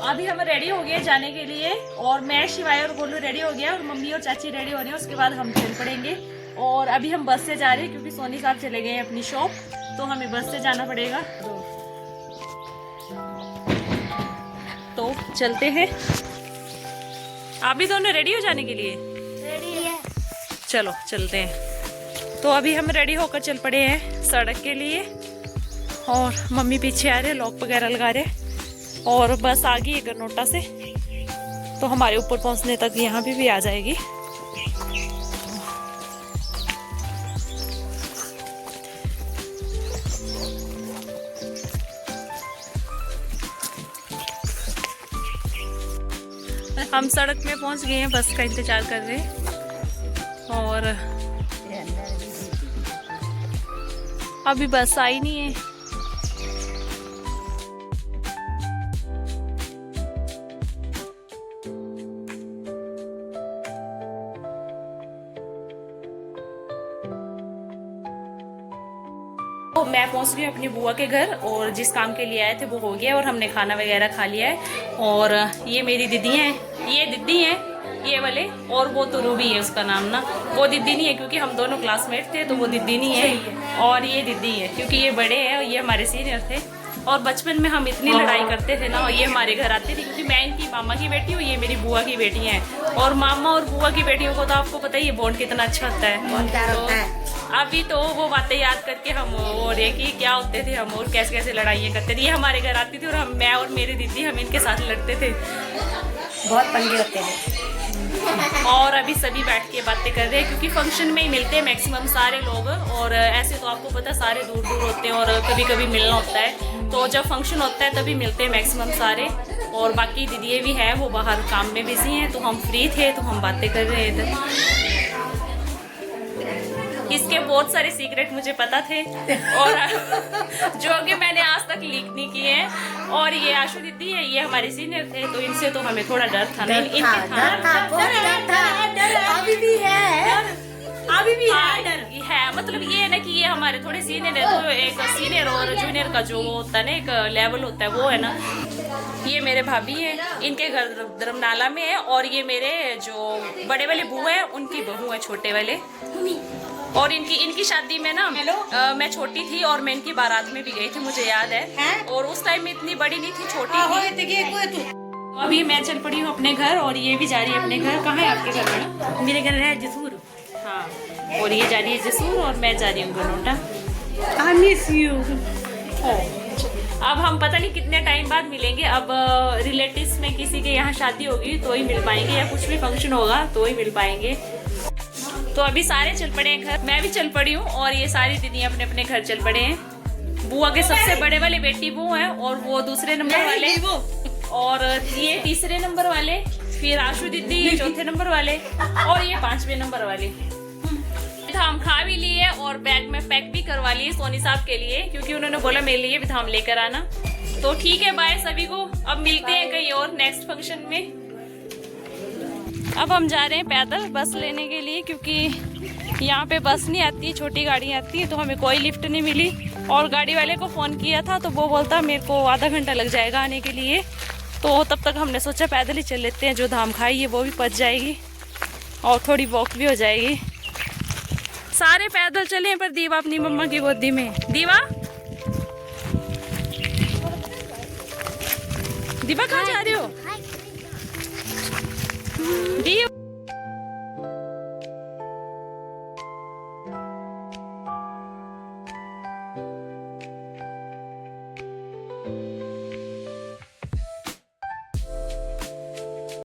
अभी हम रेडी हो गए जाने के लिए और मैं, शिवाय और गोलू रेडी हो गया और मम्मी और चाची रेडी हो रही हैं। उसके बाद हम चल पड़ेंगे और अभी हम बस से जा रहे हैं क्योंकि सोनी साहब चले गए हैं अपनी शॉप, तो हमें बस से जाना पड़ेगा। तो चलते हैं। आप भी दोनों रेडी हो जाने के लिए? रेडी है। चलो चलते हैं। तो अभी हम रेडी होकर चल पड़े हैं सड़क के लिए और मम्मी पीछे आ रहे, लॉक वगैरह लगा रहे और बस आ गई है गरनोटा से, तो हमारे ऊपर पहुंचने तक यहाँ भी आ जाएगी। हम सड़क में पहुंच गए हैं, बस का इंतजार कर रहे हैं और अभी बस आई नहीं है। तो मैं पहुंच गई अपनी बुआ के घर और जिस काम के लिए आए थे वो हो गया और हमने खाना वगैरह खा लिया है। और ये मेरी दीदी हैं, ये दीदी हैं ये वाले, और वो तो रूबी है उसका नाम ना, वो दीदी नहीं है क्योंकि हम दोनों क्लासमेट थे तो वो दीदी नहीं है। और ये दीदी है क्योंकि ये बड़े हैं और ये हमारे सीनियर थे। और बचपन में हम इतनी लड़ाई करते थे ना, और ये हमारे घर आते थे क्योंकि मैं इनकी मामा की बेटी हूँ, ये मेरी बुआ की बेटी हैं। और मामा और बुआ की बेटियों को तो आपको पता ही है बॉन्ड कितना अच्छा होता है। अभी तो वो बातें याद करके हम और ये कि क्या होते थे हम और कैसे कैसे लड़ाइयाँ करते थे। ये हमारे घर आती थी और हम, मैं और मेरी दीदी, हम इनके साथ लड़ते थे, बहुत पंगे होते हैं। और अभी सभी बैठ के बातें कर रहे हैं क्योंकि फंक्शन में ही मिलते हैं मैक्सिमम सारे लोग। और ऐसे तो आपको पता सारे दूर दूर होते हैं और कभी कभी मिलना होता है, तो जब फंक्शन होता है तभी मिलते हैं मैक्सिमम सारे। और बाकी दीदी भी हैं, वो बाहर काम में बिजी हैं, तो हम फ्री थे तो हम बातें कर रहे थे। इसके बहुत सारे सीक्रेट मुझे पता थे और जो कि मैंने आज तक लीक नहीं किए हैं। और ये आशु दीदी है, ये हमारे सीनियर थे, तो इनसे तो हमें थोड़ा डर था। नहीं इनके अभी भी है, अभी भी है मतलब ये है ना कि ये हमारे थोड़े सीनियर है, तो एक सीनियर और जूनियर का जो होता है ना एक लेवल होता है वो है ना। ये मेरे भाभी हैं, इनके घर धर्मनाला में है, और ये मेरे जो बड़े वाले बुआ है उनकी बहू है छोटे वाले। और इनकी शादी में ना मैं छोटी थी और मैं इनकी बारात में भी गई थी, मुझे याद है। और उस टाइम में इतनी बड़ी नहीं थी, छोटी थी। अभी मैं चल पड़ी हूँ अपने घर और ये भी जा रही है अपने घर। कहाँ है आपके घर मैडम? मेरे घर है जसूर। हाँ, और ये जा रही है जसूर और मैं जा रही हूँ गरनोटा। I miss you। अब हम पता नहीं कितने टाइम बाद मिलेंगे। अब रिलेटिव्स में किसी के यहाँ शादी होगी तो ही मिल पाएंगे, या कुछ भी फंक्शन होगा तो ही मिल पाएंगे। तो अभी सारे चल पड़े हैं घर, मैं भी चल पड़ी हूँ और ये सारी दीदी अपने अपने घर चल पड़े हैं। बुआ के सबसे बड़े वाले बेटी वो है और वो दूसरे नंबर वाले, और ये तीसरे नंबर वाले, फिर आशु दीदी चौथे नंबर वाले, और ये 5वें नंबर वाले। हम खा भी लिए और बैग में पैक भी करवा लिए सोनी साहब के लिए, क्योंकि उन्होंने बोला मेरे लिए भी धाम लेकर आना। तो ठीक है, बाय सभी को। अब मिलते हैं कहीं और नेक्स्ट फंक्शन में। अब हम जा रहे हैं पैदल बस लेने के लिए, क्योंकि यहाँ पे बस नहीं आती, छोटी गाड़ी आती है, तो हमें कोई लिफ्ट नहीं मिली। और गाड़ी वाले को फ़ोन किया था तो वो बोलता मेरे को आधा घंटा लग जाएगा आने के लिए, तो तब तक हमने सोचा पैदल ही चल लेते हैं। जो धाम खाई है वो भी पच जाएगी और थोड़ी वॉक भी हो जाएगी। सारे पैदल चले पर दीवा अपनी मम्मा की गोदी में। दीवा कहाँ जा रहे हो? दीवा